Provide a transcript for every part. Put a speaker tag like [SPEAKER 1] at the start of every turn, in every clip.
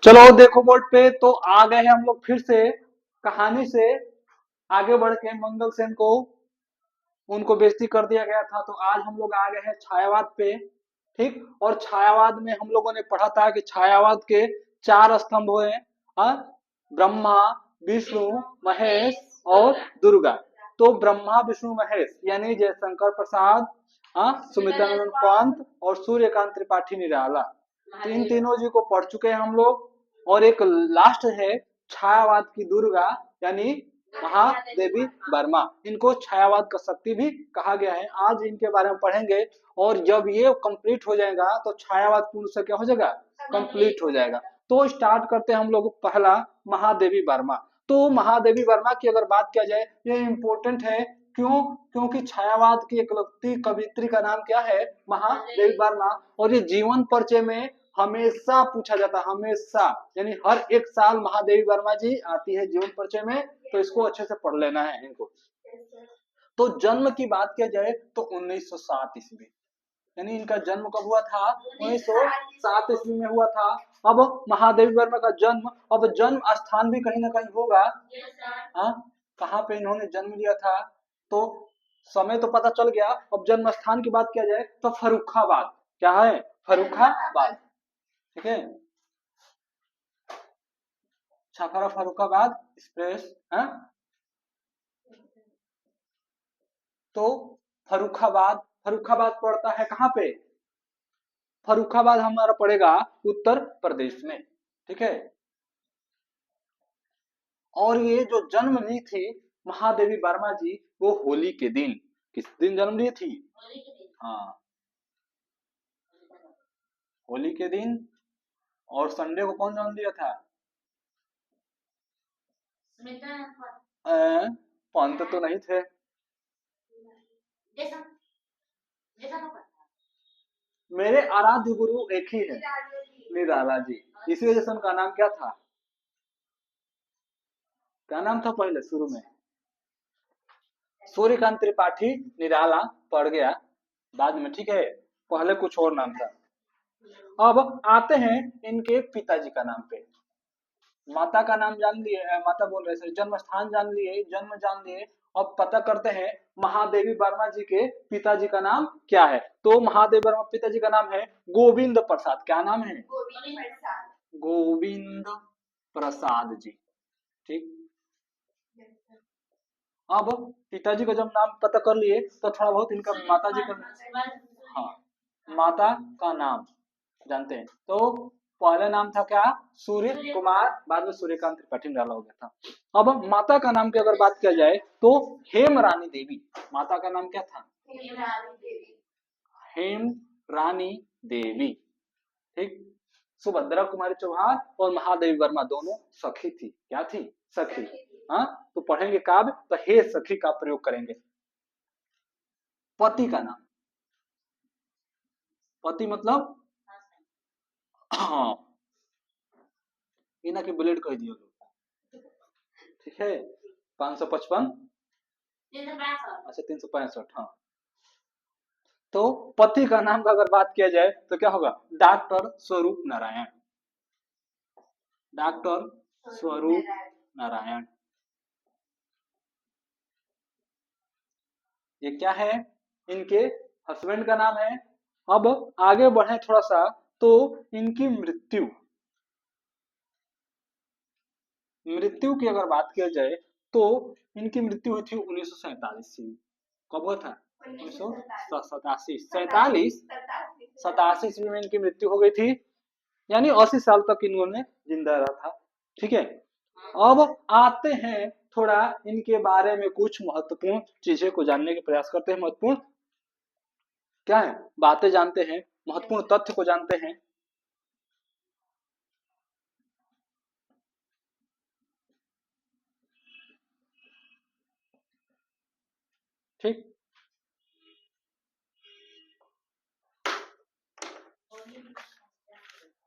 [SPEAKER 1] चलो देखो बोर्ड पे, तो आ गए हैं हम लोग फिर से कहानी से आगे बढ़ के। मंगल सेन को उनको बेइज्जती कर दिया गया था, तो आज हम लोग आ गए हैं छायावाद पे। ठीक, और छायावाद में हम लोगों ने पढ़ा था कि छायावाद के चार स्तंभ हुए, हाँ, ब्रह्मा, विष्णु, महेश और दुर्गा। तो ब्रह्मा विष्णु महेश यानी जयशंकर प्रसाद, हाँ, सुमित्रानंद पंत और सूर्यकांत त्रिपाठी निराला, तीन तीनों जी को पढ़ चुके हैं हम लोग। और एक लास्ट है छायावाद की दुर्गा, यानी महादेवी वर्मा। इनको छायावाद का शक्ति भी कहा गया है। आज इनके बारे में पढ़ेंगे, और जब ये कंप्लीट हो जाएगा तो छायावाद पूर्ण से क्या हो जाएगा, कंप्लीट हो जाएगा। तो स्टार्ट करते हैं हम लोग पहला, महादेवी वर्मा। तो महादेवी वर्मा की अगर बात किया जाए, ये इंपॉर्टेंट है। क्यों? क्योंकि छायावाद की इकलौती कवियत्री का नाम क्या है, महादेवी वर्मा। और ये जीवन परिचय में हमेशा पूछा जाता है, हमेशा, यानी हर एक साल महादेवी वर्मा जी आती है जीवन परिचय में। तो इसको अच्छे से पढ़ लेना है इनको। तो जन्म की बात किया जाए तो 1907 ईस्वी, यानी इनका जन्म कब हुआ था, 1907 ईस्वी में हुआ था। अब महादेवी वर्मा का जन्म, अब जन्म स्थान भी कहीं ना कहीं होगा, हाँ, कहाँ पे इन्होंने जन्म लिया था, तो समय तो पता चल गया। अब जन्म स्थान की बात किया जाए तो फर्रुखाबाद, क्या है, फर्रुखाबाद, ठीक है, छपरा फर्रुखाबाद एक्सप्रेस, हाँ। तो फर्रुखाबाद, फर्रुखाबाद पड़ता है कहाँ पे, फर्रुखाबाद हमारा पड़ेगा उत्तर प्रदेश में, ठीक है। और ये जो जन्म ली थी महादेवी वर्मा जी, वो होली के दिन, किस दिन जन्म ली थी, हाँ, होली के दिन। और संडे को कौन जन्म लिया था, पंत तो नहीं थे, मेरे आराध्य गुरु एक ही है, निराला जी। इसी वजह से उनका नाम क्या था, क्या नाम था पहले शुरू में, सूर्यकांत त्रिपाठी निराला पड़ गया बाद में, ठीक है, पहले कुछ और नाम था। अब आते हैं इनके पिताजी का नाम पे। माता का नाम जान लिए, माता बोल रहे थे, जन्म स्थान जान लिए, जन्म जान लिए। अब पता करते हैं महादेवी वर्मा जी के पिताजी का नाम क्या है। तो महादेवी वर्मा पिताजी का नाम है गोविंद प्रसाद। क्या नाम है, गोविंद प्रसाद जी, ठीक। अब पिताजी का जब नाम पता कर लिए तो थोड़ा बहुत इनका माता जी का, हाँ, माता का नाम जानते हैं। तो पहला नाम था क्या, सूर्य कुमार, बाद में सूर्यकांत त्रिपाठी डाला हो गया था। अब माता का नाम की अगर बात किया जाए तो हेम रानी देवी, माता का नाम क्या था, हेम रानी देवी, ठीक। सुभद्रा कुमारी चौहान और महादेवी वर्मा दोनों सखी थी, क्या थी, सखी, हाँ। तो पढ़ेंगे काव्य तो हे सखी का प्रयोग करेंगे। पति का नाम, पति मतलब, हाँ, इना के बुलेट कह दियो लोग, ठीक है, 555, अच्छा 365, हाँ। तो पति का नाम का अगर बात किया जाए तो क्या होगा, डॉक्टर स्वरूप नारायण, डॉक्टर स्वरूप नारायण। ये क्या है, इनके हस्बैंड का नाम है। अब आगे बढ़े थोड़ा सा, तो इनकी मृत्यु, मृत्यु की अगर बात किया जाए तो इनकी मृत्यु हुई थी 1947 में। कब हुआ था, 1987, 87 ईस्वी में इनकी मृत्यु हो गई थी, यानी 80 साल तक इन्होंने जिंदा रहा था, ठीक है। अब आते हैं थोड़ा इनके बारे में कुछ महत्वपूर्ण चीजें को जानने के प्रयास करते हैं, महत्वपूर्ण क्या है, बातें जानते हैं, महत्वपूर्ण तथ्य को जानते हैं, ठीक।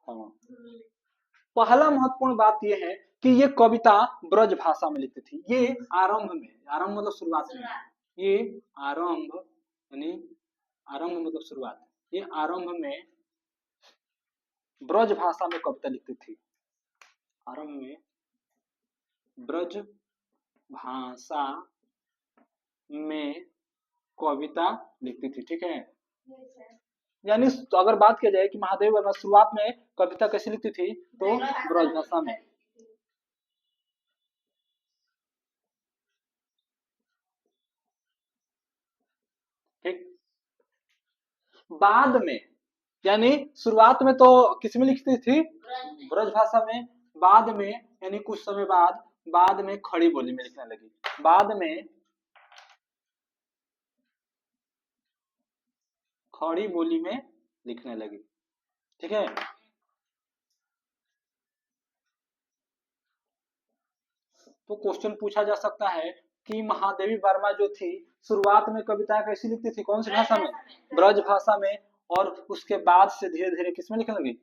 [SPEAKER 1] हाँ, पहला महत्वपूर्ण बात यह है कि ये कविता ब्रज भाषा में लिखती थी। ये आरंभ में, आरंभ मतलब शुरुआत में, ये आरंभ यानी आरंभ मतलब शुरुआत, ये आरंभ में ब्रज भाषा में कविता लिखती थी। आरंभ में ब्रज भाषा में कविता लिखती थी। ठीक है, यानी तो अगर बात किया जाए कि महादेवी वर्मा शुरुआत में कविता कैसे लिखती थी, तो ब्रज भाषा में। ठीक, बाद में, यानी शुरुआत में तो किस में लिखती थी, ब्रज भाषा में। बाद में यानी कुछ समय बाद में खड़ी बोली में लिखने लगी। बाद में खड़ी बोली में लिखने लगी। ठीक है, तो क्वेश्चन पूछा जा सकता है कि महादेवी वर्मा जो थी शुरुआत में कविताएं कैसी लिखती थी, कौन सी भाषा में, ब्रज भाषा में, और उसके बाद से धीरे धीरे किसमें लिखने लगी।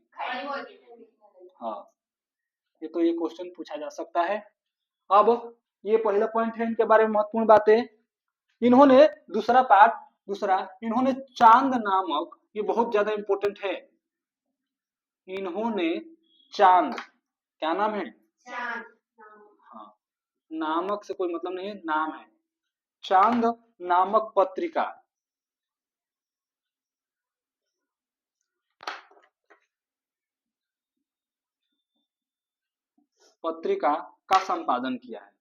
[SPEAKER 1] हाँ, ये क्वेश्चन पूछा जा सकता है। अब ये पहला पॉइंट है, इनके बारे में महत्वपूर्ण बातें। इन्होंने दूसरा इन्होंने चांद नामक, ये बहुत ज्यादा इंपॉर्टेंट है, इन्होंने चांद, क्या नाम है, चांद। हाँ, नामक से कोई मतलब नहीं है, नाम है। चांद नामक पत्रिका का संपादन किया है।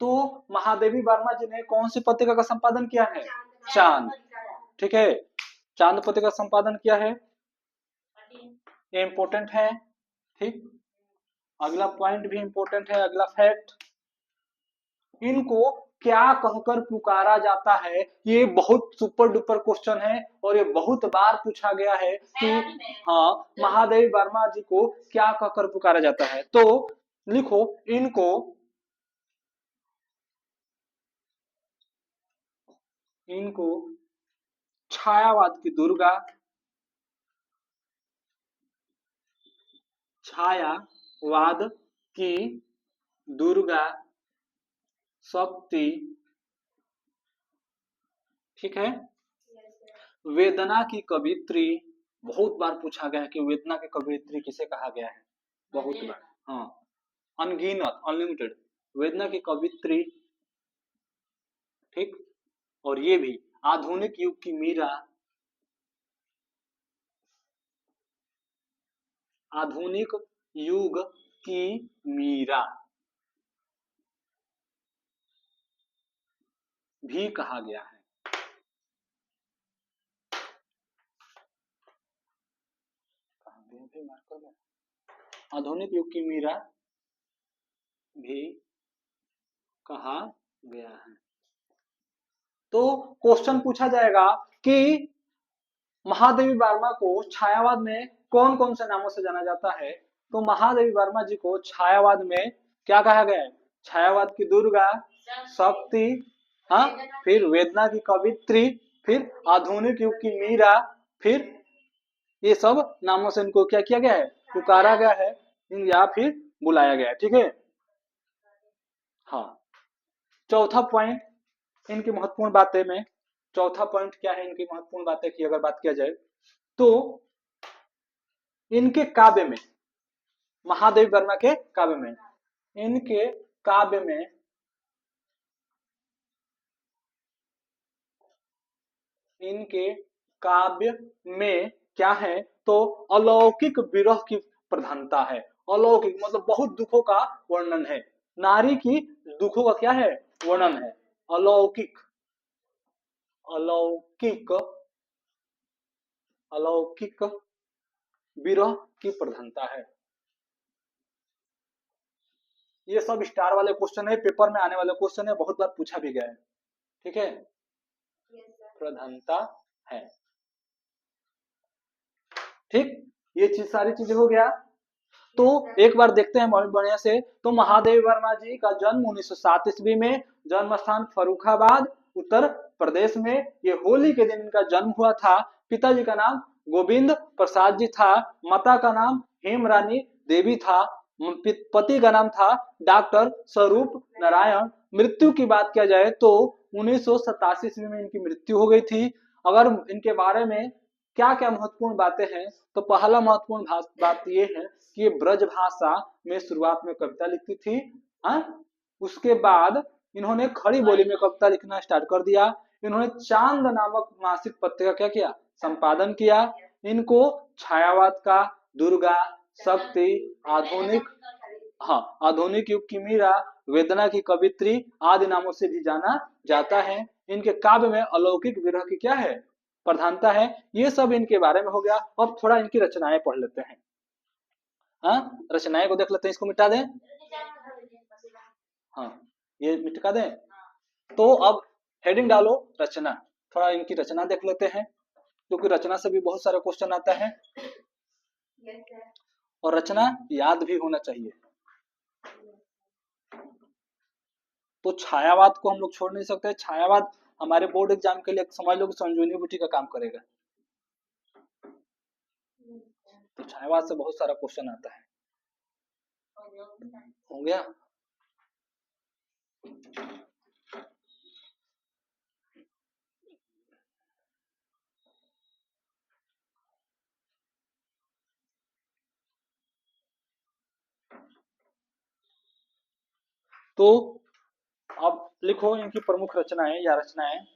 [SPEAKER 1] तो महादेवी वर्मा जी ने कौन सी पत्रिका का संपादन किया है, चांद। ठीक है, चांद पत्रिका का संपादन किया है, ये इंपॉर्टेंट है। ठीक, अगला पॉइंट भी इंपॉर्टेंट है, अगला फैक्ट, इनको क्या कहकर पुकारा जाता है, ये बहुत सुपर डुपर क्वेश्चन है और ये बहुत बार पूछा गया है कि हाँ महादेवी वर्मा जी को क्या कहकर पुकारा जाता है। तो लिखो, इनको छायावाद की दुर्गा, छायावाद की दुर्गा शक्ति, ठीक है, वेदना की कवित्री, बहुत बार पूछा गया है कि वेदना की कवित्री किसे कहा गया है, बहुत बार। हाँ, अनगिनत, अनलिमिटेड, वेदना की कवित्री। ठीक, और ये भी आधुनिक युग की मीरा, आधुनिक युग की मीरा भी कहा गया है। आधुनिक युग की मीरा भी कहा गया है। तो क्वेश्चन पूछा जाएगा कि महादेवी वर्मा को छायावाद में कौन कौन से नामों से जाना जाता है, तो महादेवी वर्मा जी को छायावाद में क्या कहा गया है, छायावाद की दुर्गा शक्ति, हाँ, फिर वेदना की कवित्री, फिर आधुनिक युग की मीरा, फिर ये सब नामों से इनको क्या किया गया है, पुकारा गया है या फिर बुलाया गया है। ठीक है, हाँ, चौथा पॉइंट इनकी महत्वपूर्ण बातें में, चौथा पॉइंट क्या है इनकी महत्वपूर्ण बातें की अगर बात किया जाए तो इनके काव्य में, महादेवी वर्मा के काव्य में, इनके काव्य में क्या है, तो अलौकिक विरह की प्रधानता है। अलौकिक मतलब बहुत दुखों का वर्णन है, नारी की दुखों का क्या है, वर्णन है। अलौकिक, अलौकिक, अलौकिक विरह की प्रधानता है। ये सब स्टार वाले क्वेश्चन है, पेपर में आने वाले क्वेश्चन है, बहुत बार पूछा भी गया है। ठीक है, प्रधानता है। ठीक, ये चीज सारी चीजें हो गया। तो एक बार देखते हैं बहुत बढ़िया से, तो महादेवी वर्मा जी का जन्म 1907 ईस्वी में, जन्म स्थान फर्रुखाबाद उत्तर प्रदेश में, ये होली के दिन इनका जन्म हुआ था। पिताजी का नाम गोविंद प्रसाद जी था, माता का नाम हेमरानी देवी था, पति का नाम था डॉक्टर स्वरूप नारायण। मृत्यु की बात किया जाए तो 1987 ईस्वी में इनकी मृत्यु हो गई थी। अगर इनके बारे में क्या क्या महत्वपूर्ण बातें हैं, तो पहला महत्वपूर्ण बात ये है कि ये ब्रज भाषा में शुरुआत में कविता लिखती थी। उसके बाद इन्होंने खड़ी बोली में कविता लिखना स्टार्ट कर दिया। इन्होंने चांद नामक मासिक पत्रिका क्या किया, संपादन किया। इनको छायावाद का, दुर्गा, शक्ति, आधुनिक, आधुनिक युग की मीरा, वेदना की कवित्री आदि नामों से भी जाना जाता है। इनके काव्य में अलौकिक विरह की क्या है, प्रधानता है। ये सब इनके बारे में हो गया। अब थोड़ा इनकी रचनाएं पढ़ लेते हैं। रचनाएं को देख लेते हैं। इसको मिटा दें, ये मिटा दें। तो अब हेडिंग डालो रचना। थोड़ा इनकी रचना देख लेते हैं, क्योंकि रचना से भी बहुत सारे क्वेश्चन आता है और रचना याद भी होना चाहिए। तो छायावाद को हम लोग छोड़ नहीं सकते। छायावाद हमारे बोर्ड एग्जाम के लिए समझ लो कि संजीवनी बूटी का काम करेगा। तो छायावाद से बहुत सारा क्वेश्चन आता है। हो गया। तो अब लिखो इनकी प्रमुख रचनाएं या रचनाएं।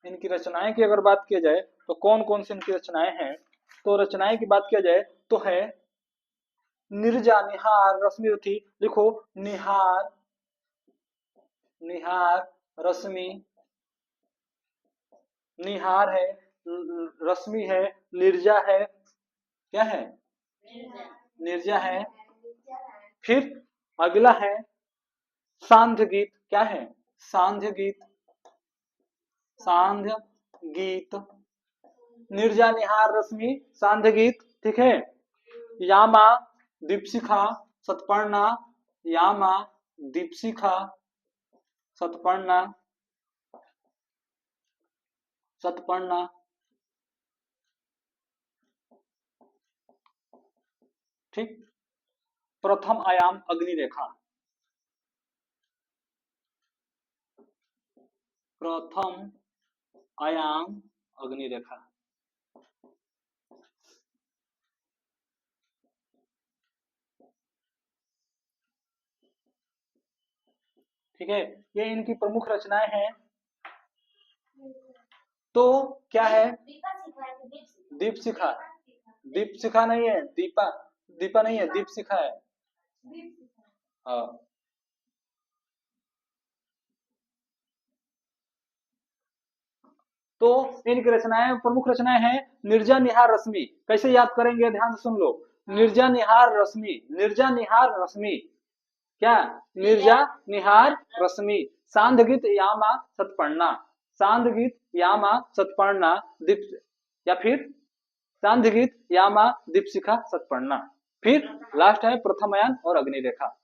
[SPEAKER 1] इनकी रचनाएं की अगर बात किया जाए तो कौन कौन सी इनकी रचनाएं हैं, तो रचनाएं की बात किया जाए तो है निर्जा, निहार, रश्मि रथी। लिखो निहार, निहार, रश्मि, निहार है, रश्मि है, निर्जा है, क्या है, निर्जा है। फिर अगला है सांध्य गीत। क्या है, सांध्य गीत, सांध्य गीत। निर्जा, निहार, रश्मि, सांध्य गीत। ठीक है। यामा, दीपशिखा, सतपर्णा, यामा, दीपशिखा, सतपर्णा, सतपर्णा। ठीक। प्रथम आयाम अग्निरेखा, प्रथम आयाम अग्निरेखा। ठीक है। ये इनकी प्रमुख रचनाएं हैं। तो क्या है, दीपशिखा, दीपशिखा नहीं है, दीपा, दीपा नहीं है, दीपशिखा है। हाँ। तो इनकी रचनाएं, प्रमुख रचनाएं हैं निर्जा, निहार, रश्मि। कैसे याद करेंगे, ध्यान से सुन लो। निर्जा, निहार, रश्मि, निर्जा, निहार, रश्मि, क्या, निर्जा, निहार, रश्मि, सांध्य गीत, यामा, सतपर्णा, सांध्य गीत, यामा, सतपर्णा, दीप, या फिर सांध्य गीत, यामा, दीपशिखा, सतपर्णा। फिर लास्ट है प्रथमयान और अग्निरेखा।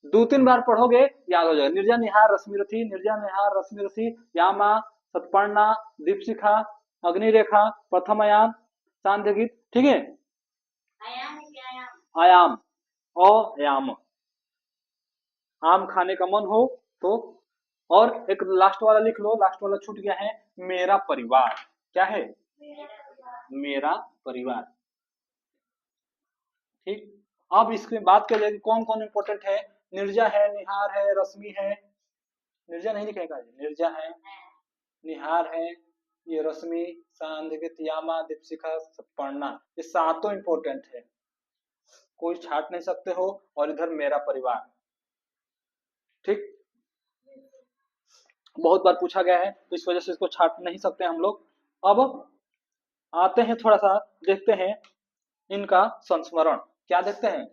[SPEAKER 1] 2-3 बार पढ़ोगे याद हो जाएगा। निर्जा, निहार, रश्मि रथी, निर्जा, निहार, रश्मि रथी, यामा, सतपर्णा, दीपशिखा, अग्निरेखा, प्रथमयान, सांध्य गीत। ठीक है। आयाम, अयाम, आम खाने का मन हो तो। और एक लास्ट वाला लिख लो, लास्ट वाला छूट गया है, मेरा परिवार। क्या है, मेरा परिवार। ठीक। अब इसके बात किया जाए कौन कौन इंपॉर्टेंट है। निर्जा है, निहार है, रश्मि है, निर्जा नहीं लिखेगा, निर्जा है, निहार है, ये रश्मि, सांध्य, यामा, दीपशिखा, सतपर्णा। ये सातों इंपॉर्टेंट है, कोई छाट नहीं सकते हो। और इधर मेरा परिवार। ठीक। बहुत बार पूछा गया है तो इस वजह से इसको छाट नहीं सकते हम लोग। अब आते हैं, थोड़ा सा देखते हैं इनका संस्मरण। क्या देखते हैं,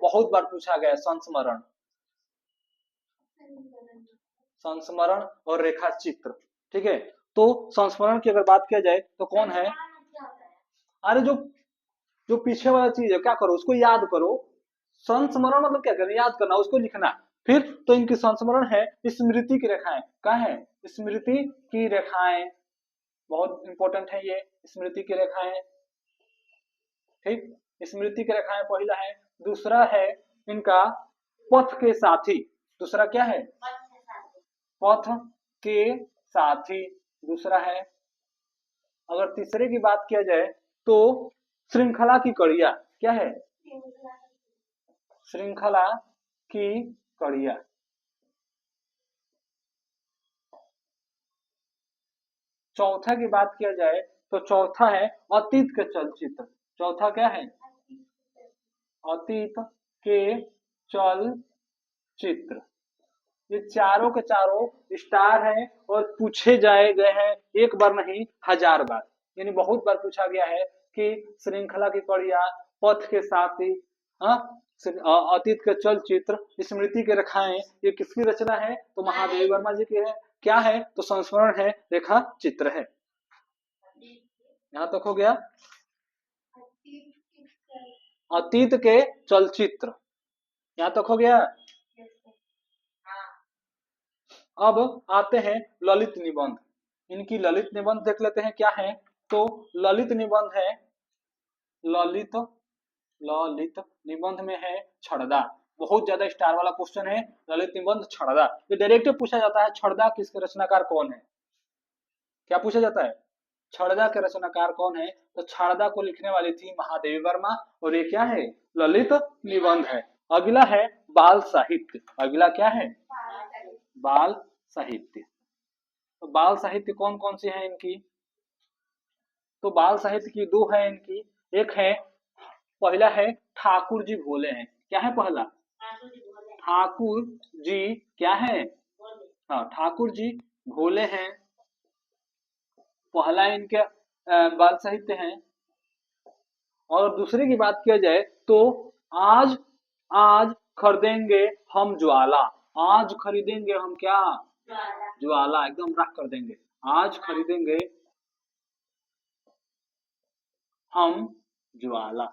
[SPEAKER 1] बहुत बार पूछा गया है संस्मरण, संस्मरण और रेखा चित्र। ठीक है। तो संस्मरण की अगर बात किया जाए तो कौन है, अरे जो जो पीछे वाला चीज है, क्या करो उसको याद करो। संस्मरण मतलब क्या करना, याद करना, उसको लिखना। फिर तो इनकी संस्मरण है स्मृति की रेखाएं। क्या है, स्मृति की रेखाएं, बहुत इंपॉर्टेंट है ये स्मृति की रेखाएं। ठीक। स्मृति की रेखाएं पहला है। दूसरा है इनका पथ के साथी, दूसरा क्या है? पथ के साथी, दूसरा है। अगर तीसरे की बात किया जाए तो श्रृंखला की कड़िया, क्या है? श्रृंखला की कड़िया। चौथा की बात किया जाए तो चौथा है अतीत के चलचित्र। चौथा क्या है? अतीत के चलचित्र। ये चारों के चारों स्टार हैं और पूछे जाए गए हैं एक बार नहीं 1000 बार, यानी बहुत बार पूछा गया है कि श्रृंखला की कड़िया, पथ के साथी, हाँ, अतीत के चलचित्र, स्मृति के रेखाएं, ये किसकी रचना है? तो महादेवी वर्मा जी की है। क्या है? तो संस्मरण है, रेखा चित्र है। यहाँ तक हो गया। अतीत के चलचित्र, यहाँ तक हो गया। अब आते हैं ललित निबंध। इनकी ललित निबंध देख लेते हैं क्या है। तो ललित निबंध है, ललित ललित निबंध में है छड़दा। बहुत ज्यादा स्टार वाला क्वेश्चन है, ललित निबंध छड़दा। ये डायरेक्ट पूछा जाता है, छड़दा किसके रचनाकार कौन है? क्या पूछा जाता है? छड़दा के रचनाकार कौन है? तो छड़दा को लिखने वाली थी महादेवी वर्मा, और ये क्या है? ललित निबंध है। अगला है बाल साहित्य। अगला क्या है? बाल साहित्य। तो बाल साहित्य कौन कौन सी है इनकी? तो बाल साहित्य की दो है इनकी। एक है, पहला है ठाकुर जी भोले हैं। क्या है पहला? ठाकुर जी क्या है? हाँ, ठाकुर जी भोले हैं, पहला इनके बाल साहित्य है। और दूसरे की बात किया जाए तो आज आज खरीदेंगे हम ज्वाला। आज खरीदेंगे हम क्या? ज्वाला, एकदम रख कर देंगे। आज खरीदेंगे हम ज्वाला।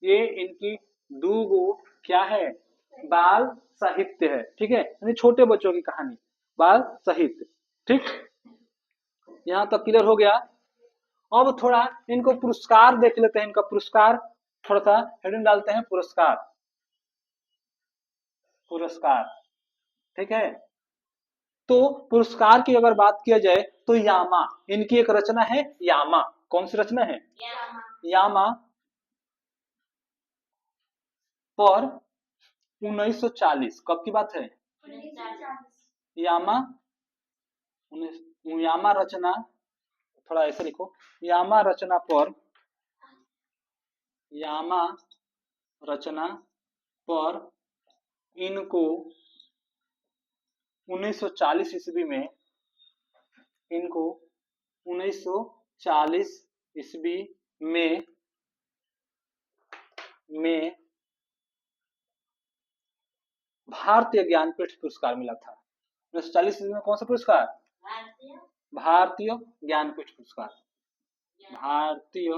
[SPEAKER 1] ये इनकी दो गो क्या है? बाल साहित्य है। ठीक है, यानी छोटे बच्चों की कहानी, बाल साहित्य। ठीक, यहाँ तक क्लियर हो गया। अब थोड़ा इनको पुरस्कार देख लेते हैं। इनका पुरस्कार, थोड़ा सा हेडिंग डालते हैं, पुरस्कार। पुरस्कार, ठीक है। तो पुरस्कार की अगर बात किया जाए तो यामा, इनकी एक रचना है यामा। कौन सी रचना है? यामा पर 1940, कब की बात है? यामा यामा रचना, थोड़ा ऐसे लिखो, यामा रचना पर, यामा रचना पर इनको 1940 ईस्वी में, इनको 1940 ईस्वी में भारतीय ज्ञानपीठ पुरस्कार मिला था। 1940 ईस्वी में कौन सा पुरस्कार? भारतीय ज्ञानपीठ पुरस्कार। भारतीय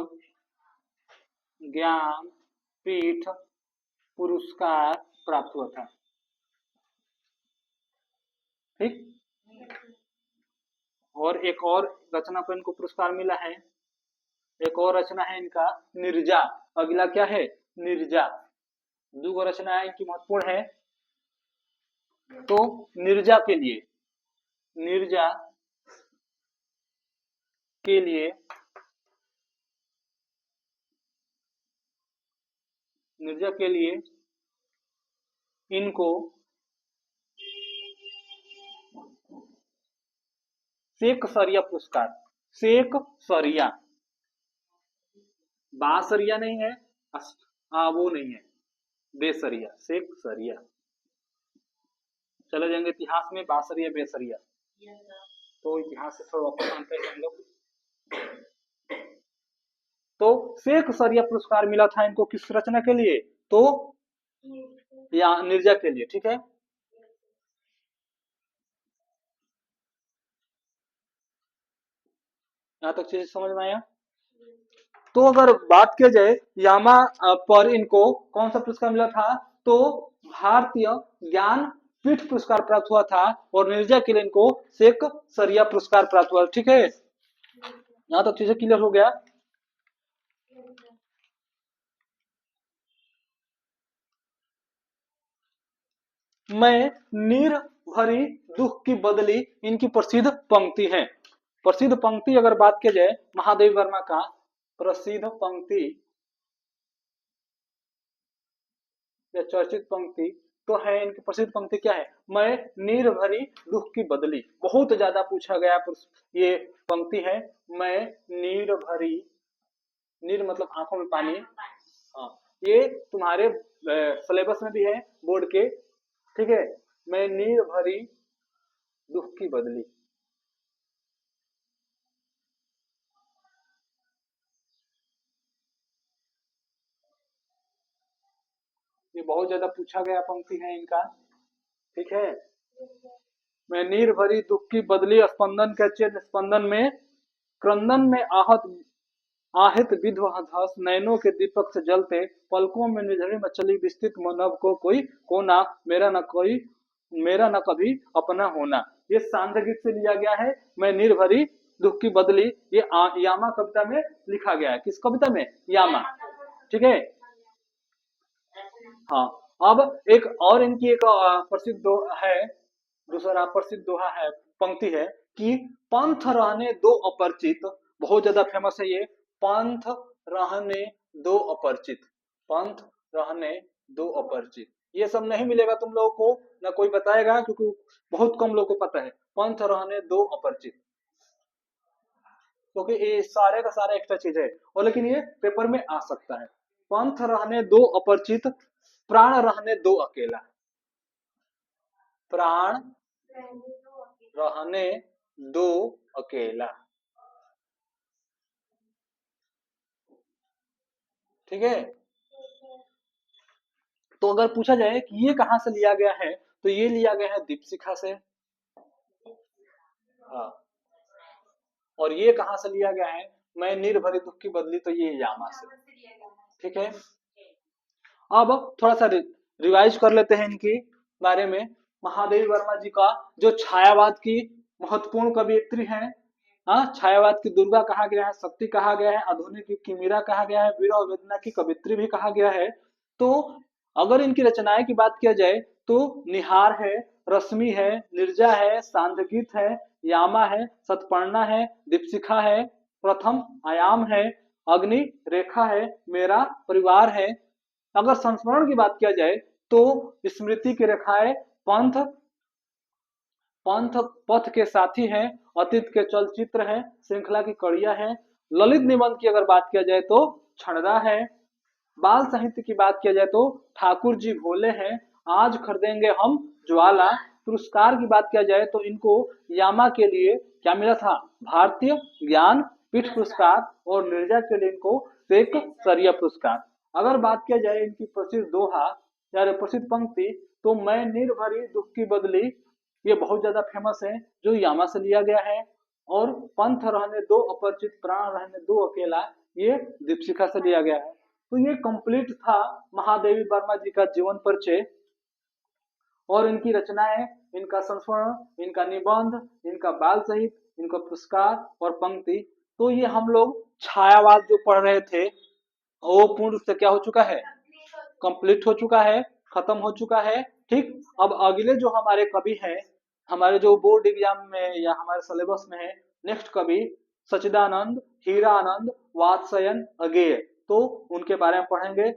[SPEAKER 1] ज्ञानपीठ पुरस्कार प्राप्त हुआ था। ठीक, और एक और रचना पर इनको पुरस्कार मिला है। एक और रचना है इनका निर्जा। अगला क्या है? निर्जा। दो रचना है इनकी महत्वपूर्ण है। तो निर्जा के लिए, निर्जा के लिए, निर्जा के लिए इनको शेख सरिया पुरस्कार, शेख सरिया, बासरिया नहीं है, हाँ वो नहीं है, बेसरिया, शेख सरिया। चले जाएंगे इतिहास में, बासरिया बेसरिया। तो इतिहास से थोड़ा वापस आते हैं हम लोग। तो शेख सरिया पुरस्कार मिला था इनको किस रचना के लिए? तो या निर्जा के लिए। ठीक है, यहाँ तक चीज समझ में आया। तो अगर बात किया जाए यामा पर इनको कौन सा पुरस्कार मिला था, तो भारतीय ज्ञान पीठ पुरस्कार प्राप्त हुआ था, और निर्जा के लिए इनको शेख सरिया पुरस्कार प्राप्त हुआ। ठीक है, यहाँ तक चीजें क्लियर हो गया। मैं नीर भरी दुख की बदली, इनकी प्रसिद्ध पंक्ति है। प्रसिद्ध पंक्ति अगर बात की जाए महादेवी वर्मा का प्रसिद्ध पंक्ति या चर्चित पंक्ति तो है, इनकी प्रसिद्ध पंक्ति क्या है? मैं नीर भरी दुख की बदली। बहुत ज्यादा पूछा गया ये पंक्ति है। मैं नीर भरी, नीर मतलब आंखों में पानी। हाँ, ये तुम्हारे सिलेबस में भी है बोर्ड के, ठीक है। मैं नीर भरी दुख की बदली, ये बहुत ज्यादा पूछा गया पंक्ति है इनका, ठीक है। मैं नीर भरी दुख की बदली, स्पंदन के चिन्ह स्पंदन में, क्रंदन में आहत আহিत विध्वंस धस, नैनों के दीपक से जलते, पलकों में निधड़ी मचली विस्तृत मनव को कोई कोना, मेरा न कोई, मेरा न कभी अपना होना। ये सांध्य गीत से लिया गया है। मैं निर्भरी दुख की बदली, ये यामा कविता में लिखा गया है। किस कविता में? यामा, ठीक है। हाँ, अब एक और इनकी एक प्रसिद्ध है, दूसरा प्रसिद्ध दोहा है, पंक्ति है कि पंथ रहने दो अपरिचित। बहुत ज्यादा फेमस है ये, पंथ रहने दो अपरिचित, पंथ रहने दो अपरिचित। ये सब नहीं मिलेगा तुम लोगों को, ना कोई बताएगा, क्योंकि बहुत कम लोगों को पता है पंथ रहने दो अपरिचित, क्योंकि ये सारे का सारा एक्स्ट्रा चीज है, और लेकिन ये पेपर में आ सकता है। पंथ रहने दो अपरिचित, प्राण रहने दो अकेला, प्राण रहने दो अकेला, ठीक है। तो अगर पूछा जाए कि ये कहां से लिया गया है, तो ये लिया गया है दीपशिखा से। हाँ, और ये कहां से लिया गया है? मैं निर्भरी दुख की बदली, तो ये यामा से, ठीक है। अब थोड़ा सा रिवाइज कर लेते हैं इनकी बारे में। महादेवी वर्मा जी का जो छायावाद की महत्वपूर्ण कवियत्री है, हाँ, छायावाद की दुर्गा कहा गया है, शक्ति कहा गया है, आधुनिक युग की मीरा कहा गया है, वीर और वेदना की कवित्री भी कहा गया है। तो अगर इनकी रचनाएं की बात किया जाए तो निहार है, रश्मि है, निर्जा है, सांध्य है, यामा है, सतपर्णा है, दीपशिखा है, प्रथम आयाम है, अग्नि रेखा है, मेरा परिवार है। अगर संस्मरण की बात किया जाए तो स्मृति की रेखाएं, पंथ पंथ पथ के साथी हैं, अतीत के चलचित्र हैं, श्रृंखला की कड़िया है। ललित निबंध की अगर बात किया जाए तो छणदा है। बाल साहित्य की बात किया जाए तो ठाकुर जी भोले हैं, आज खरीदेंगे हम ज्वाला। पुरस्कार की बात किया जाए तो इनको यामा के लिए क्या मिला था? भारतीय ज्ञान पीठ पुरस्कार, और निर्जा के लिए इनको शेख सरिया पुरस्कार। अगर बात किया जाए इनकी प्रसिद्ध दोहा या प्रसिद्ध पंक्ति, तो मैं निर्भरी दुख की बदली, ये बहुत ज्यादा फेमस है, जो यामा से लिया गया है। और पंथ रहने दो अपरिचित, प्राण रहने दो अकेला, ये दीपशिखा से लिया गया है। तो ये कंप्लीट था महादेवी वर्मा जी का जीवन परिचय, और इनकी रचनाएं, इनका संस्मरण, इनका निबंध, इनका बाल साहित्य, इनका पुरस्कार और पंक्ति। तो ये हम लोग छायावाद जो पढ़ रहे थे वो पूर्ण रूप से क्या हो चुका है? कंप्लीट हो चुका है, खत्म हो चुका है, ठीक। अब अगले जो हमारे कवि हैं, हमारे जो बोर्ड एग्जाम में या हमारे सिलेबस में है, नेक्स्ट कवि सच्चिदानंद हीरानंद वात्स्ययन अगेय, तो उनके बारे में पढ़ेंगे।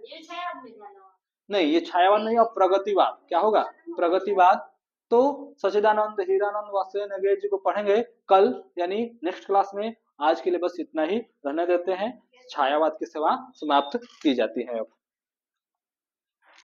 [SPEAKER 1] नहीं, ये छायावाद नहीं, अब प्रगतिवाद क्या होगा? प्रगतिवाद। तो सच्चिदानंद हीरानंद वात्स्ययन अगेय जी को पढ़ेंगे कल, यानी नेक्स्ट क्लास में। आज के लिए बस इतना ही रहने देते हैं, छायावाद की सेवा समाप्त की जाती है अब।